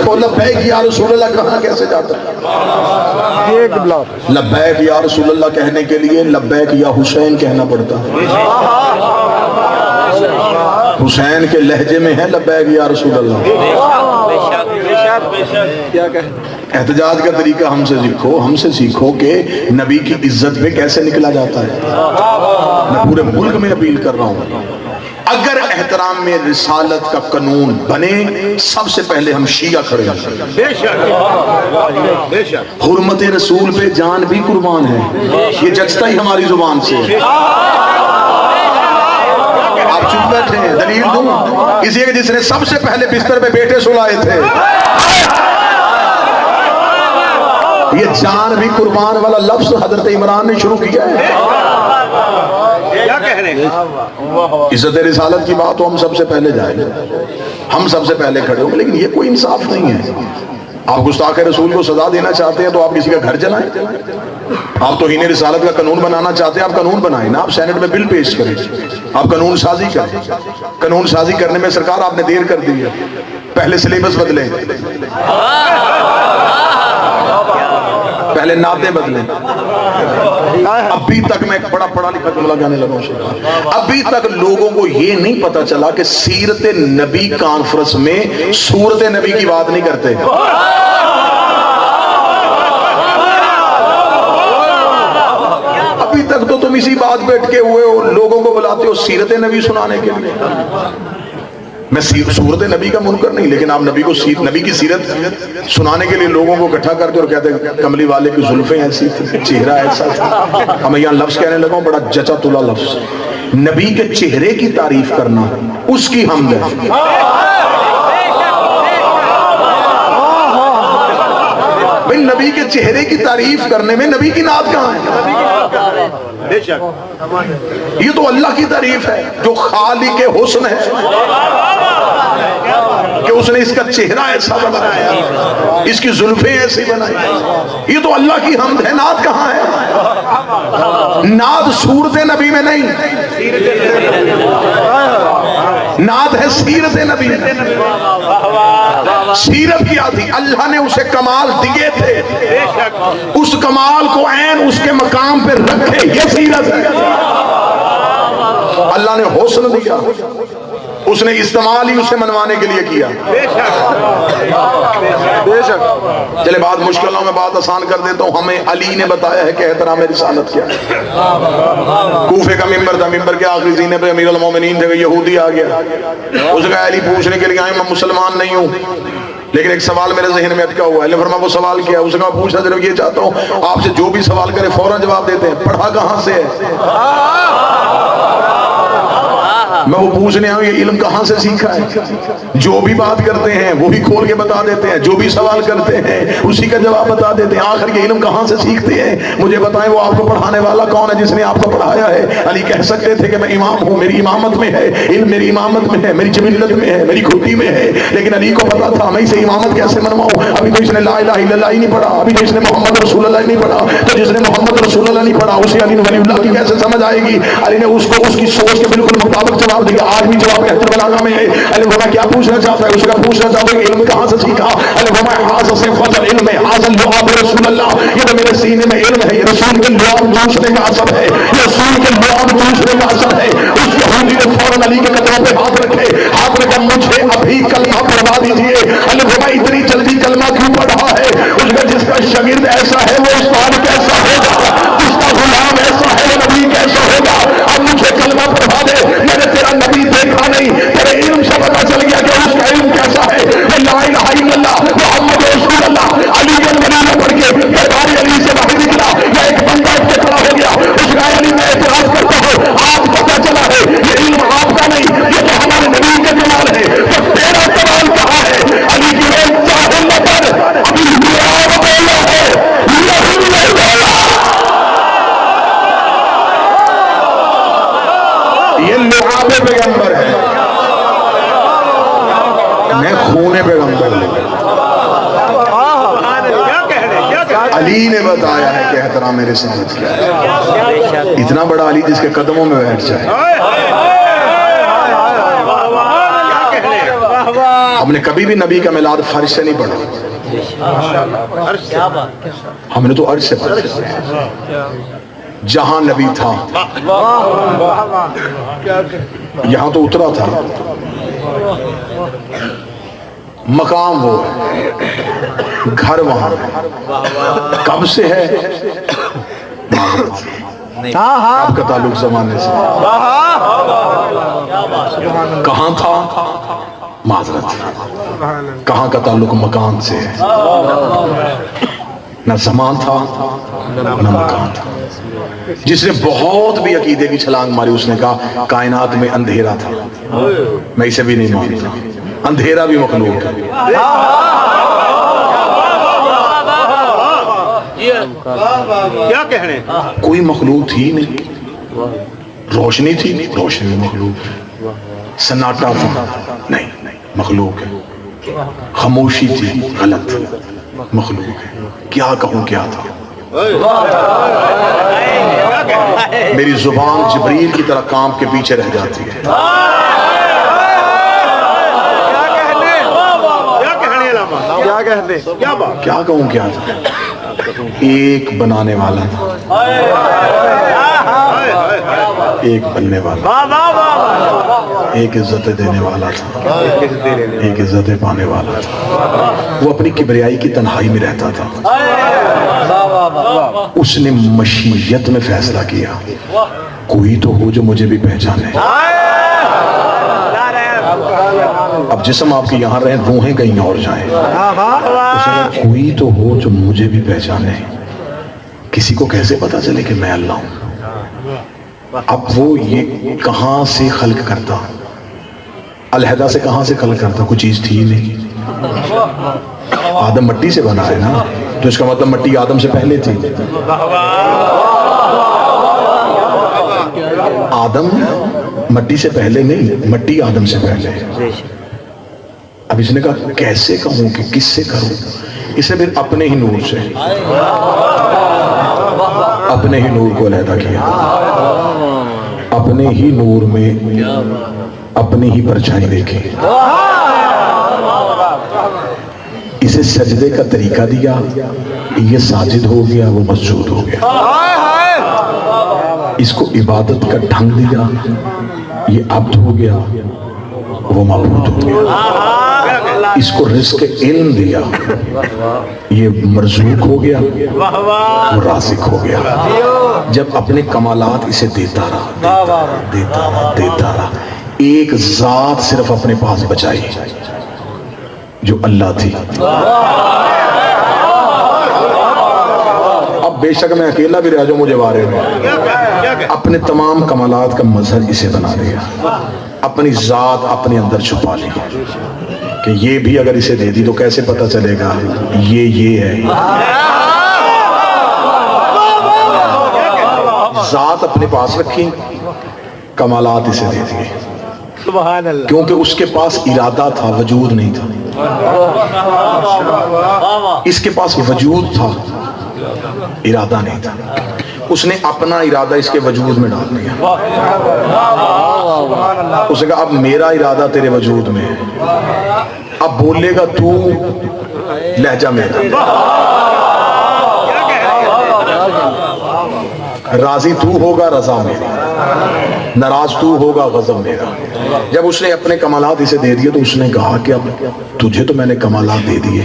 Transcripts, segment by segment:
کو لبیک یا رسول اللہ کہاں کیسے جاتا ہے؟ ایک بلاک لبیک یا رسول اللہ کہنے کے لیے لبیک یا حسین کہنا پڑتا ہے۔ حسین کے لہجے میں ہے لبیک یا رسول اللہ۔ کیا کہ احتجاج کا طریقہ ہم سے سیکھو کہ نبی کی عزت پہ کیسے نکلا جاتا ہے۔ میں پورے ملک میں اپیل کر رہا ہوں، اگر احترام میں رسالت کا قانون بنے، سب سے پہلے ہم شیعہ کھڑے ہیں۔ حرمت رسول پہ جان بھی قربان ہے، یہ جچتا ہی ہماری زبان سے ہے۔ آپ چپ بیٹھے ہیں، دلیل دوں؟ اسی کہ جس نے سب سے پہلے بستر پہ بیٹے سلائے تھے، یہ جان بھی قربان والا لفظ حضرت عمران نے شروع کیا ہے۔ عزت رسالت کی بات تو ہم سب سے پہلے جائیں گے، ہم سب سے پہلے کھڑے ہوں گے، لیکن یہ کوئی انصاف نہیں ہے۔ آپ گستاخ رسول کو سزا دینا چاہتے ہیں تو آپ کسی کا گھر جلائیں، آپ توہین رسالت کا قانون بنانا چاہتے ہیں، آپ قانون بنائیں نا، آپ سینٹ میں بل پیش کریں، آپ قانون سازی کریں۔ قانون سازی کرنے میں سرکار آپ نے دیر کر دی ہے، پہلے سلیبس بدلیں، پہلے نعتیں بدلیں۔ ابھی تک میں ایک بڑا پڑھا لکھا جملہ کہنے لگا ہوں، ابھی تک لوگوں کو یہ نہیں پتا چلا کہ سیرت نبی کانفرنس میں سورت نبی کی بات نہیں کرتے۔ ابھی تک تو تم اسی بات پہ اٹکے ہوئے ہو، لوگوں کو بلاتے ہو سیرت نبی سنانے کے لیے۔ میں سورت نبی کا منکر نہیں، لیکن آپ نبی کی سیرت سنانے کے لیے لوگوں کو اکٹھا کرتے اور کہتے ہیں کملی والے کی زلفیں ایسی تھی، چہرہ ایسا تھا۔ ہم یہاں لفظ کہنے لگا ہوں، بڑا جچا تلا لفظ، نبی کے چہرے کی تعریف کرنا اس کی حمد ہے۔ بھئی نبی کے چہرے کی تعریف کرنے میں نبی کی نعت کہاں ہے؟ یہ تو اللہ کی تعریف ہے جو خالق حسن ہے کہ اس نے اس کا چہرہ ایسا بنایا، اس کی زلفیں ایسی بنائی، یہ تو اللہ کی حمد ہے۔ نعت کہاں ہے؟ نعت سورت نبی میں نہیں، نعت ہے سیرت نبی۔ سیرت کیا تھی؟ اللہ نے اسے کمال دیے تھے، اس کمال کو عین اس کے مقام پہ رکھے، یہ سیرت ہے۔ اللہ نے حسن دیا، اس نے استعمال ہی اسے منوانے کے لیے کیا۔ بے شک چلے بات مشکلوں میں بات آسان کر دیتا ہوں، ہمیں علی نے بتایا ہے کہ احترام رسالت کیا ہے۔ کوفے کا ممبر تھا، ممبر کے آخری زینے پہ امیر المومنین تھے، یہودی آ گیا، اس نے کہا علی پوچھنے کے لیے آئے، میں مسلمان نہیں ہوں لیکن ایک سوال میرے ذہن میں اٹکا ہوا ہے۔ علی فرمایا وہ سوال کیا؟ اس نے کہا پوچھنا ضرور یہ چاہتا ہوں آپ سے جو بھی سوال کرے فوراً جواب دیتے ہیں، پڑھا کہاں سے ہے؟ میں وہ پوچھنے آؤں یہ علم کہاں سے سیکھا ہے؟ جو بھی بات کرتے ہیں وہی کھول کے بتا دیتے ہیں، جو بھی سوال کرتے ہیں اسی کا جواب بتا دیتے ہیں، آخر یہ علم کہاں سے سیکھتے ہیں؟ مجھے بتائیں وہ آپ کو پڑھانے والا کون ہے جس نے آپ کو پڑھایا ہے؟ علی کہہ سکتے تھے کہ میں امام ہوں، میری امامت میں ہے، علم میری امامت میں ہے، میری جبلت میں ہے، میری گھٹی میں ہے، لیکن علی کو پتا تھا میں اسے امامت کیسے منواؤں۔ ابھی تو اس نے لا الہ الا اللہ ہی نہیں پڑھا، ابھی تو اس نے محمد رسول اللہ ہی نہیں پڑھا، تو جس نے محمد رسول اللہ نہیں پڑھا اسے علی ولی اللہ کی کیسے سمجھ آئے گی؟ علی نے اس کو اس کی سوچ کے بالکل مطابق جواب دیا۔ آج بھی جواب نہج البلاغہ میں ہے۔ علی فرمایا کیا پوچھنا چاہتا ہے؟ اس کا پوچھنا چاہتا ہے کہ علم کہاں سے سیکھا؟ علی فرمایا حاضر سے فضل علم ہے، حاضر لعاب رسول اللہ، یہ تو میرے سینے میں علم ہے، یہ رسول کے لعاب دوسرے کا اثر ہے، یہ رسول کے لعاب دوسرے کا اثر ہے۔ اس یہودی نے فوراً علی کے قدموں پہ ہاتھ رکھے، ہاتھ رکھا مجھے ابھی کلمہ پڑھوا دیجئے۔ علی فرمایا اتنی جلدی کلمہ کیوں پڑھ رہا ہے؟ اس کا جس کا شاگرد ایسا ہے وہ استاد کیسا ہوگا، جس کا غلام ایسا ہے وہ نبی کیسا ہوگا؟ اب مجھے کلمہ پڑھا دے، میں نے تیرا نبی دیکھا نہیں، تیرے علم سے پتا چل گیا کہ اس کا علم کیسا ہے۔ لا الہ الا اللہ محمد رسول اللہ۔ علی کے ولی نے پڑھ کے دربار علی سے باہر نکلا، یا ایک بندہ اٹھ کے کھڑا ہو گیا، اس کا علی میں اعتراض کرتا ہوں، آج پتا چلا ہے یہ علم آپ کا نہیں، یہ تو ہمارے نبی کا کمال ہے، تو تیرا کمال کہاں ہے؟ علی کی ایک چاہل نہ پر ابھی لعاب اللہ ہے، یہ لعاب پیغمبر ہے، میں خون پیغمبر لے۔ علی نے بتایا ہے کہ احترام رسالت کیا ہے۔ اتنا بڑا علی جس کے قدموں میں بیٹھ جائے، ہم نے کبھی بھی نبی کا میلاد فرش سے نہیں پڑھا، ہم نے تو عرش سے پڑھا۔ جہاں نبی تھا یہاں تو اترا تھا، مقام وہ ہے، گھر وہاں، کب سے ہے آپ کا تعلق زمانے سے، کہاں تھا معذرت، کہاں کا تعلق مکان سے ہے، نہ زمان تھا نہ مکان تھا۔ جس نے بہت بھی عقیدے کی چھلانگ ماری اس نے کہا کائنات میں اندھیرا تھا، میں اسے بھی نہیں مانتا، اندھیرا بھی مخلوق ہے۔ کیا کہنے، کوئی مخلوق تھی نہیں، روشنی تھی روشنی بھی مخلوق ہے، سناٹا تھا نہیں مخلوق ہے، خاموشی تھی غلط مخلوق ہے، کیا کہوں کیا تھا۔ میری زبان جبریل کی طرح کام کے پیچھے رہ جاتی ہے۔ کیا کہوں کیا تھا، ایک بنانے والا تھا، ایک بننے والا، ایک عزت دینے والا تھا، ایک عزت پانے والا تھا۔ وہ اپنی کبریائی کی تنہائی میں رہتا تھا، اس نے مشیت میں فیصلہ کیا کوئی تو ہو جو مجھے بھی پہچانے۔ اب جسم آپ کے یہاں رہیں، روحیں کہیں اور جائیں، کوئی تو ہو جو مجھے بھی پہچانے۔ کسی کو کیسے پتا چلے کہ میں اللہ ہوں؟ اب وہ یہ کہاں سے خلق کرتا، علیحدہ سے کہاں سے خلق کرتا، کوئی چیز تھی نہیں۔ آدم مٹی سے بنا ہے نا، تو اس کا مطلب مٹی آدم سے پہلے تھی۔ آدم مٹی سے پہلے نہیں، مٹی آدم سے پہلے۔ اب اس نے کہا کیسے کہوں کہ کس سے کروں، اسے پھر اپنے ہی نور سے، اپنے ہی نور کو علیحدہ کیا، اپنے ہی نور میں اپنی ہی پرچھائی دیکھی، اسے سجدے کا طریقہ دیا، یہ ساجد ہو گیا، وہ مسجود ہو گیا۔ اس کو عبادت کا ڈھنگ دیا، یہ عبد ہو گیا، وہ معبود ہو گیا۔ اس کو رزق علم دیا، یہ مرزوق ہو گیا، وہ رازق ہو گیا۔ جب اپنے کمالات اسے دیتا رہا، ایک ذات صرف اپنے پاس بچائی جو اللہ تھی۔ اب بے شک میں اکیلا بھی رہ جاؤں مجھے وارے میں، اپنے تمام کمالات کا مظہر اسے بنا دیا، اپنی ذات اپنے اندر چھپا لی کہ یہ بھی اگر اسے دے دی تو کیسے پتا چلے گا یہ ہے۔ ذات اپنے پاس رکھی، کمالات اسے دے دیے، کیونکہ اس کے پاس ارادہ تھا، وجود نہیں تھا۔ اس کے پاس وجود تھا، ارادہ نہیں تھا۔ اس نے اپنا ارادہ اس کے وجود میں ڈال دیا۔ اس نے کہا اب میرا ارادہ تیرے وجود میں ہے، اب بولے گا تو لہجہ میرا، راضی تو ہوگا رضا میری، ناراض تو ہوگا غضب میرا۔ جب اس نے اپنے کمالات اسے دے دیے تو اس نے کہا کہ اب تجھے تو میں نے کمالات دے دیے،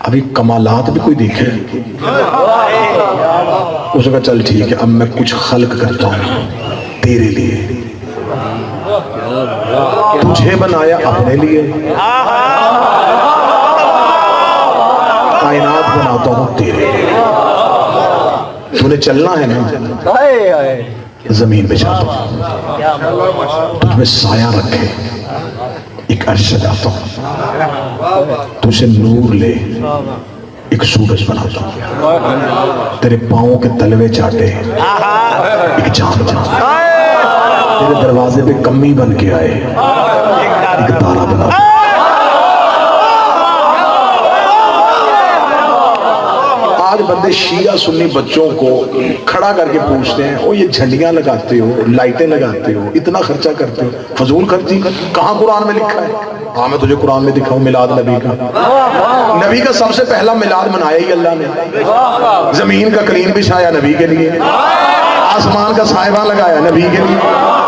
ابھی کمالات بھی کوئی دیکھے۔ اس نے کہا چل ٹھیک ہے، اب میں کچھ خلق کرتا ہوں تیرے لیے، تجھے بنایا اپنے لیے، کائنات بناتا ہوں تیرے لیے۔ تمہیں چلنا ہے نا، زمین پہ جاتا ہوں، تجھ میں سایہ رکھے، ایک عرش سجاتا ہوں، تجھے نور لے، ایک سورج بناتا ہوں، تیرے پاؤں کے تلوے چاٹے، ایک چاند بناتا ہوں، تیرے دروازے پہ کمی بن کے آئے، ایک تارا بناتا ہوں۔ آج بندے شیعہ سنی بچوں کو کھڑا کر کے پوچھتے ہیں او یہ جھنڈیاں لگاتے ہو، لائٹیں لگاتے ہو، اتنا خرچہ کرتے ہو، فضول خرچی، کہاں قرآن میں لکھا ہے؟ ہاں میں تجھے قرآن میں دکھاؤں میلاد نبی کا. نبی کا سب سے پہلا میلاد منایا ہی اللہ نے. زمین کا قلین بچھایا نبی کے لیے، آسمان کا سائبہ لگایا نبی کے لیے،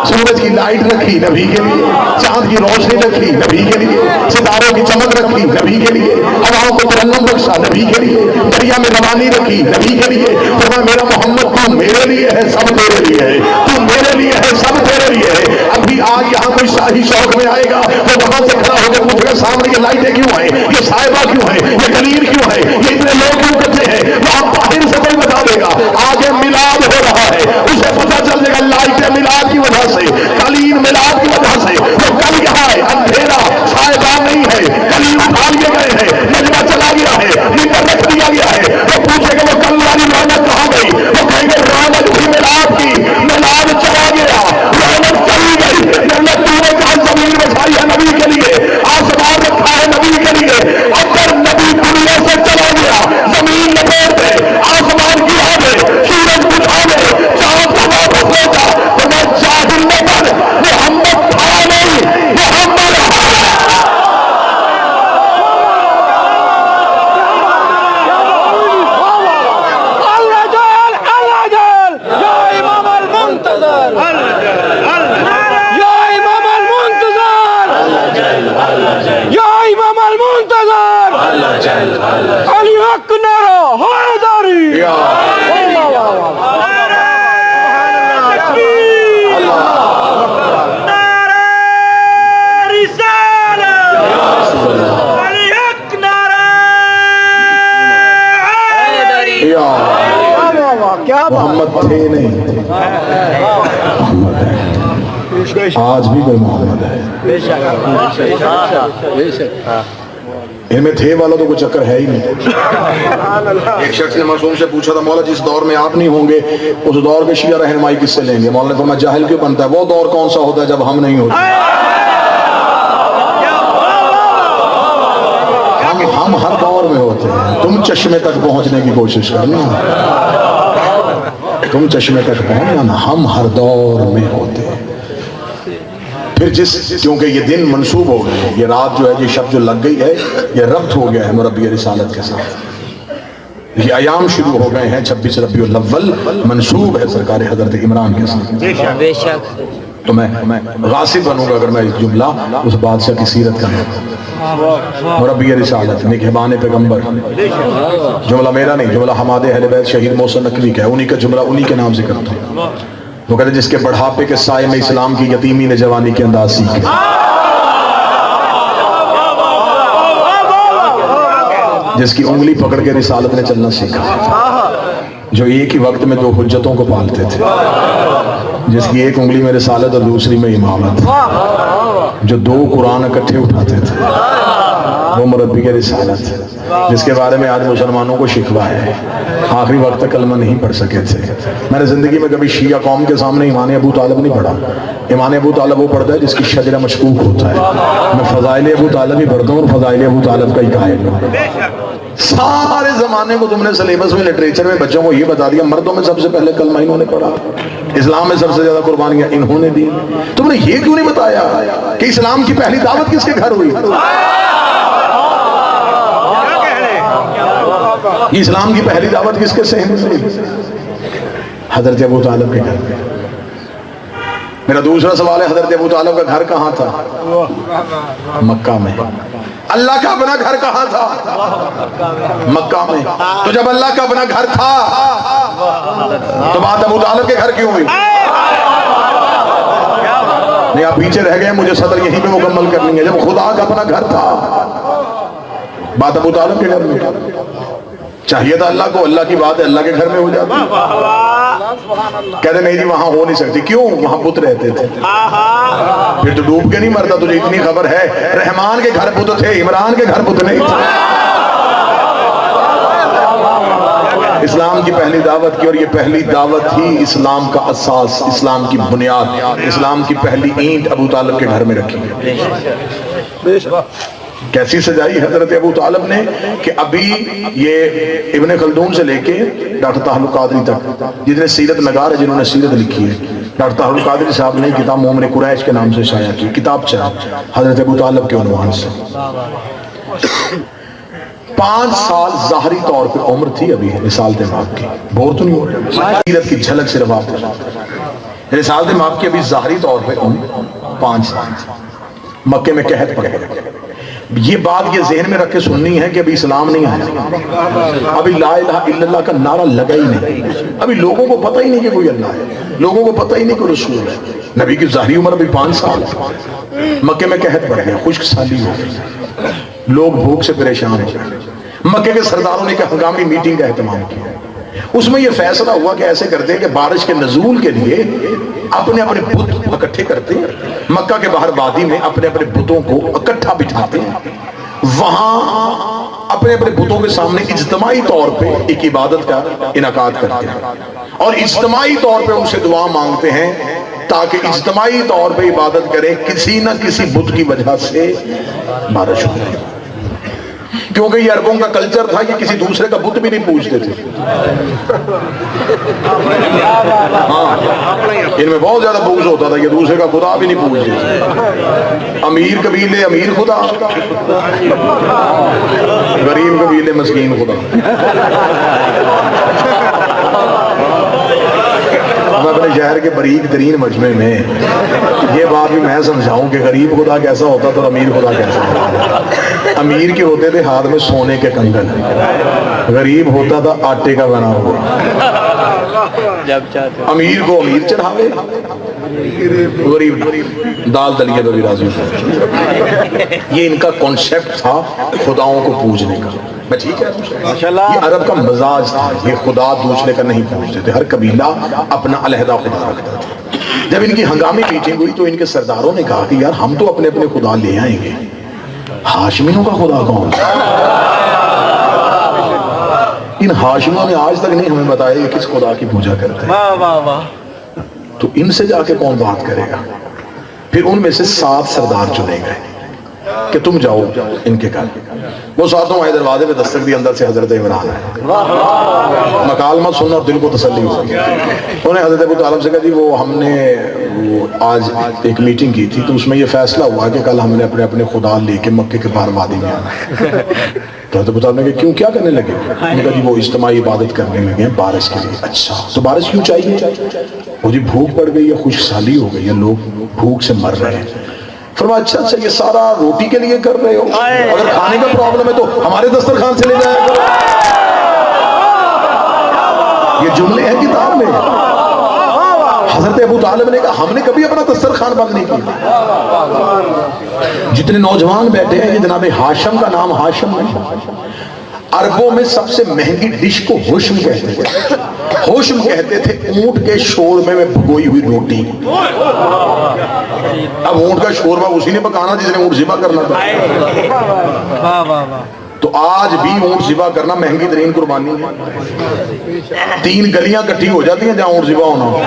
سورج کی لائٹ رکھی نبی کے لیے، چاند کی روشنی رکھی نبی کے لیے، ستاروں کی چمک رکھی نبی کے لیے، ہواؤں کو ترنم بخشا نبی کے لیے، دریا میں روانی رکھی نبی کے لیے. فرمایا میرا محمد تو میرے لیے ہے، سب تیرے لیے ہے، تو میرے لیے ہے، سب تیرے لیے ہے. ابھی آج یہاں کوئی شاہی شوق میں آئے گا وہ وہاں سے کھڑا ہو کے پوچھے گا سامنے یہ لائٹیں کیوں ہیں، یہ سائبہ کیوں ہے، یہ قلین کیوں ہے، یہ اتنے لوگ کیوں کرتے ہیں؟ وہاں باہر سے کوئی بتا دے گا آگے میلاد ہو رہا ہے، اسے پتہ چل جائے گا لائٹیں میلاد کی وجہ سے، قلین میلاد کی وجہ سے. وہ کل یہاں ہے، اندھیرا سائبہ نہیں ہے، قلین اٹھا لیے گئے ہیں، نجمہ چلا گیا ہے، ممبر رکھ دیا گیا ہے. وہ پوچھے گا وہ کل والی رونق کہاں گئی؟ وہ کہیں گے رونق تھی میلاد کی، میلاد چلا گیا، رونق چلی گئی. تو نے کہا زمین بچھائی ہے نبی کے لیے، آسمان رکھا ہے نبی کے لیے. اگر نبی دنیا سے چلا گیا، زمین لپیٹ دے، آسمان گرا دے، سورج بجھا دے، چاند کو واپس لے جا، تو میں جاہل نہ بن، محمد تھا نہیں، محمد ہے. علی حق نعرہ حیدری. نعرہ رسالت. علی حق نعرہ حیدری. محمد تھے نہیں، محمد ہے. آج بھی کوئی محمد ہے. ان میں تھے والا تو کوئی چکر ہے ہی نہیں. ایک شخص نے معصوم سے پوچھا تھا مولا جس دور میں آپ نہیں ہوں گے اس دور کے شیعہ رہنمائی کس سے لیں گے؟ مولا نے فرمایا جاہل کیوں بنتا ہے، وہ دور کون سا ہوتا ہے جب ہم نہیں ہوتے. ہم ہر دور میں ہوتے ہیں. تم چشمے تک پہنچنے کی کوشش کرنا، تم چشمے تک پہنچنا نا، ہم ہر دور میں ہوتے ہیں. پھر کیونکہ یہ دن منسوب ہو گئے، یہ رات جو ہے، یہ شب جو لگ گئی ہے، یہ ربط ہو گیا ہے مربی رسالت کے ساتھ. یہ ایام شروع ہو گئے ہیں، 26 ربیع الاول منسوب ہے سرکار حضرت عمران کے ساتھ. بے شک. تو میں غاصب بنوں گا اگر میں اس جملہ اس بادشاہ کی سیرت کروں. مربی رسالت، نگہبان پیغمبر، جملہ میرا نہیں، جملہ حماد اہل بیت شہید محسن نقوی کا ہے، انہی کا جملہ انہی کے نام سے کرتا ہوں. وہ کہتے ہیں جس کے بڑھاپے کے سائے میں اسلام کی یتیمی نے جوانی کے انداز سیکھے. جس کی انگلی پکڑ کے رسالت نے چلنا سیکھا، جو ایک ہی وقت میں دو حجتوں کو پالتے تھے، جس کی ایک انگلی میں رسالت اور دوسری میں امامت، جو دو قرآن اکٹھے اٹھاتے تھے، وہ مربی کے رسالت، جس کے بارے میں آج مسلمانوں کو شکوہ ہے، آخری وقت تک کلمہ نہیں پڑھ سکے تھے. میں نے زندگی میں کبھی شیعہ قوم کے سامنے ایمان ابو طالب نہیں پڑھا. ایمان ابو طالب وہ پڑھتا ہے جس کی شجرہ مشکوک ہوتا ہے. میں فضائل ابو طالب ہی پڑھتا ہوں اور فضائل ابو طالب کا ہی قائل ہوں. سارے زمانے کو تم نے سلیبس میں لٹریچر میں بچوں کو یہ بتا دیا مردوں میں سب سے پہلے کلمہ انہوں نے پڑھا، اسلام میں سب سے زیادہ قربانیاں انہوں نے دی. تم نے یہ کیوں نہیں بتایا کہ اسلام کی پہلی دعوت کس کے گھر ہوئی؟ اسلام کی پہلی دعوت کس کے صحن میں ہوئی؟ حضرت ابو طالب کے گھر میں. میرا دوسرا سوال ہے حضرت ابو طالب کا گھر کہاں تھا؟ مکہ میں. اللہ کا اپنا گھر کہاں تھا؟ مکہ میں. تو جب اللہ کا اپنا گھر تھا تو بات ابو طالب کے گھر کیوں ہوئی؟ نہیں آپ پیچھے رہ گئے، مجھے صدر یہیں پہ مکمل کرنی ہے. جب خدا کا اپنا گھر تھا بات ابو طالب کے گھر میں. چاہیے تھا اللہ کو، اللہ کی بات ہے اللہ کے گھر میں ہو جاتی. کہتے نہیں جی وہاں ہو نہیں سکتی. کیوں؟ وہاں بت رہتے تھے. پھر تو ڈوب کے نہیں مرتا. تجھے اتنی خبر ہے رحمان کے گھر بت تھے، عمران کے گھر بت نہیں تھے. اسلام کی پہلی دعوت کی، اور یہ پہلی دعوت ہی اسلام کا اساس، اسلام کی بنیاد، اسلام کی پہلی اینٹ ابو طالب کے گھر میں رکھی ہے. کیسی سجائی حضرت ابو طالب نے کہ ابھی یہ ابن خلدون سے لے کے ڈاکٹر طاہر القادری تک جتنے سیرت نگار ہے جنہوں نے سیرت لکھی ہے، ڈاکٹر طاہر القادری صاحب نے کتاب مومن قریش کے نام سے شائع کی، کتاب چاہ حضرت ابو طالب کے عنوان سے۔ 5 سال ظاہری طور پہ عمر تھی ابھی رسالت مآب کی، بور تو نہیں ہو رہا، سیرت کی جھلک صرف آپ کو، رسالت مآب کی ابھی ظاہری طور پہ عمر 5 سال، مکے میں قحط پڑ گیا۔ یہ بات یہ ذہن میں رکھ کے سننی ہے کہ ابھی اسلام نہیں آیا، ابھی لا الہ الا اللہ کا نعرہ لگا ہی نہیں، ابھی لوگوں کو پتہ ہی نہیں کہ کوئی اللہ ہے، لوگوں کو پتہ ہی نہیں کوئی رسول ہے۔ نبی کی ظاہری عمر ابھی 5 سال، مکے میں قحط پڑ گیا، خشک سالی ہو گئی، لوگ بھوک سے پریشان ہو گئے۔ مکے کے سرداروں نے ایک ہنگامی میٹنگ کا اہتمام کیا، اس میں یہ فیصلہ ہوا کہ ایسے کرتے ہیں کہ بارش کے نزول کے لیے اپنے اپنے بت اکٹھے کرتے ہیں، مکہ کے باہر وادی میں اپنے اپنے بتوں کو اکٹھا بٹھاتے ہیں، وہاں اپنے اپنے بتوں کے سامنے اجتماعی طور پہ ایک عبادت کا انعقاد کرتے ہیں اور اجتماعی طور پہ ان سے دعا مانگتے ہیں تاکہ اجتماعی طور پہ عبادت کریں، کسی نہ کسی بت کی وجہ سے بارش ہو جائے، کیونکہ یہ عربوں کا کلچر تھا، یہ کسی دوسرے کا بت بھی نہیں پوجتے تھے۔ ہاں، ان میں بہت زیادہ بغض ہوتا تھا، یہ دوسرے کا خدا بھی نہیں پوجتے تھے۔ امیر قبیلے امیر خدا، غریب قبیلے مسکین خدا۔ میں اپنے شہر کے باریک ترین مجمع میں یہ بات بھی میں سمجھاؤں کہ غریب خدا کیسا ہوتا تھا اور امیر خدا کیسا ہوتا۔ امیر کے ہوتے تھے ہاتھ میں سونے کے کنگن، غریب ہوتا تھا آٹے کا بنا ہوا، امیر کو امیر چڑھاوے، غریب دال دلیے تو بھی راضی ہوتا۔ یہ ان کا کانسیپٹ تھا خداؤں کو پوجنے کا۔ میں ٹھیک ہے، یہ عرب کا مزاج تھا، یہ خدا دوسرے کا نہیں پوجتے تھے، ہر قبیلہ اپنا علیحدہ خدا رکھتا تھا۔ جب ان کی ہنگامی میٹنگ ہوئی تو ان کے سرداروں نے کہا کہ یار ہم تو اپنے اپنے خدا لے آئیں گے، ہاشمیوں کا خدا کون؟ ان ہاشمیوں نے آج تک نہیں ہمیں بتایا کہ کس خدا کی پوجا کرتے ہیں، تو ان سے جا کے کون بات کرے گا؟ پھر ان میں سے 7 سردار چنے گئے کہ تم جاؤ ان کے گھر۔ وہ ساتھوں آئے، دروازے پہ دستک دی، اندر سے حضرت عمران ہے، مکالمہ سننا اور دل کو تسلی ہو گئی۔ انہوں نے حضرت ابو طالب سے کہا جی وہ ہم نے آج ایک میٹنگ کی تھی تو اس میں یہ فیصلہ ہوا کہ کل ہم نے اپنے اپنے خدا لے کے مکے کے باہر وادی میں آنا۔ تو حضرت ابو طالب نے کہا کیوں، کیا کرنے لگے؟ انہوں نے کہا جی وہ اجتماعی عبادت کرنے لگے ہیں بارش کے لیے۔ اچھا تو بارش کیوں چاہیے؟ وہ جی بھوک پڑ گئی ہے، خشک سالی ہو گئی ہے، لوگ بھوک سے مر رہے ہیں۔ فرمایا اچھا اچھا یہ سارا روٹی کے لیے کر رہے ہو، اگر کھانے کا پرابلم ہے تو ہمارے دسترخوان سے لے جایا کرو۔ یہ جملے ہیں کتاب میں۔ حضرت ابو طالب نے کہا ہم نے کبھی اپنا دسترخوان بند نہیں کیا۔ جتنے نوجوان بیٹھے ہیں، یہ جناب ہاشم کا نام ہاشم ہے، عربوں میں سب سے مہنگی ڈش کو ہوشم کہتے تھے۔ ہوشم کہتے تھے اونٹ کے شوربے میں بھگوئی ہوئی روٹی۔ اب اونٹ کا شوربہ اسی نے پکانا جس نے اونٹ ذبح کرنا تھا، تو آج بھی اونٹ ذبح کرنا مہنگی ترین قربانی ہے۔ 3 گلیاں کٹھی ہو جاتی ہیں جہاں اونٹ ذبح ہونا ہو۔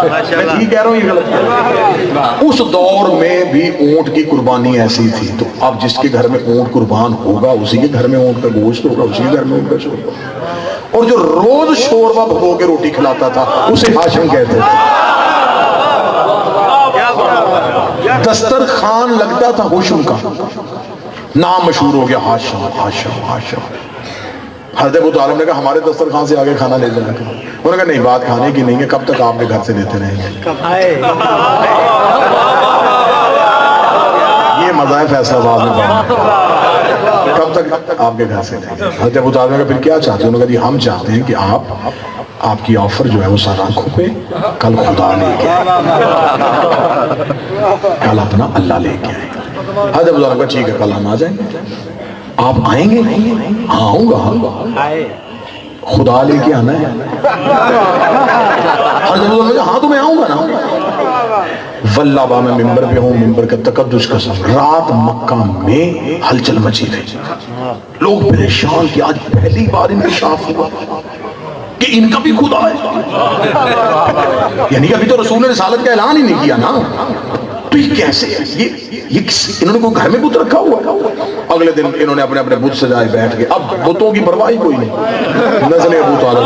میں ٹھیک کہہ رہا ہوں یہ غلط؟ اس دور میں بھی اونٹ کی قربانی ایسی تھی، تو اب جس کے گھر میں اونٹ قربان ہوگا اسی کے گھر میں اونٹ کا گوشت ہوگا، اسی کے گھر میں اونٹ کا شوربہ، اور جو روز شوربہ بھگو کے روٹی کھلاتا تھا اسے ہاشم کہتے تھے۔ دسترخوان لگتا تھا ہوشم کا، نام مشہور ہو گیا ہاشم ہاشم ہاشم۔ حضرت ابو طالب نے کہا ہمارے دسترخوان سے آگے کھانا لے جانا۔ انہوں نے کہا نہیں، بات کھانے کی نہیں ہے، کب تک آپ کے گھر سے لیتے رہیں گے؟ یہ مذاہب فیصلہ آباد میں پڑھنا، کب تک آپ کے گھر سے لیں گے؟ حضرت ابو طالب نے کہا پھر کیا چاہتے ہیں؟ انہوں نے کہا جی ہم چاہتے ہیں کہ آپ کی آفر جو ہے وہ سر آنکھوں پہ، کل خدا لے کے کل اپنا اللہ لے کے آئیں۔ حضرت ابو طالب کہا ٹھیک ہے کل ہم آ جائیں گے۔ آپ آئیں گے؟ ہاں آؤں گا، خدا لے کے آنا ہے۔ حضرت ابو طالب کہا ہاں تو میں آؤں گا نا۔ واللہ با میں ممبر پہ ہوں، ممبر کا تقدس قسم، رات مکہ میں ہلچل مچی رہی، لوگ پریشان کہ آج پہلی بار انکشاف ہوا کہ ان کا بھی خدا ہے، یعنی ابھی تو رسول نے رسالت کا اعلان ہی نہیں کیا نا۔ تو یہ کیسے ہے؟ یہ انہوں نے کوئی گھر میں بت رکھا ہوا؟ اگلے دن انہوں نے اپنے اپنے بت سجائے بیٹھ کے، اب بتوں کی پرواہ ہی کوئی نہیں، نزل ابو طالب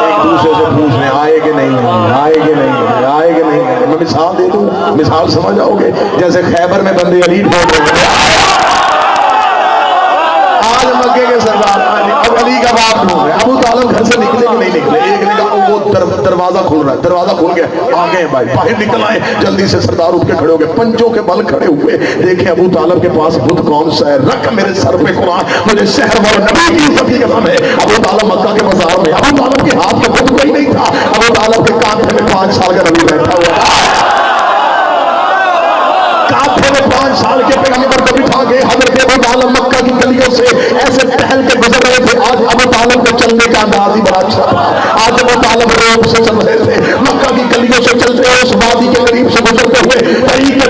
ایک دوسرے سے پوچھنے آئے کہ نہیں، آئے کہ نہیں، آئے کہ نہیں۔ میں مثال دے دوں، مثال سمجھ آؤ گے، جیسے خیبر میں بندے علی ڈھونڈ رہے ہیں، آج مکے کے سردار اب علی کا باپ ڈھونڈ رہے ہیں، ابو طالب گھر سے نکلے کہ نہیں نکلے؟ ایک نے کہا وہ دروازہ کھل رہا ہے، دروازہ کھل گیا، آ گئے بھائی، باہر نکل آئے، جلدی سے سردار اٹھ کے کھڑے ہو گئے، پنجوں کے بل کھڑے ہوئے، دیکھیں ابو طالب کے پاس بت کون سا ہے، رکھ میرے سر پہ قرآن، مجھے شہر والے نبی کی عزت کی قسم ہے۔ ابو طالب مکہ کے بازار میں، ابو طالب کے ہاتھ میں بت کوئی نہیں تھا، ابو طالب کے کانٹے میں 5 سال کا نبی بیٹھا ہوا تھا، کانٹے میں 5 سال کے پیغمبر کو بٹھا کے حضرت ابو طالب مکہ کی گلیوں سے ایسے ٹہل کے گزر رہے تھے۔ آج ابو طالب کو چلنے کا انداز ہی بڑا اچھا تھا، آج ابو طالب روڈ سے چل رہے تھے، مکہ کی گلیوں سے چلتے ہوئے اس وادی کے قریب سے گزرتے ہوئے طریق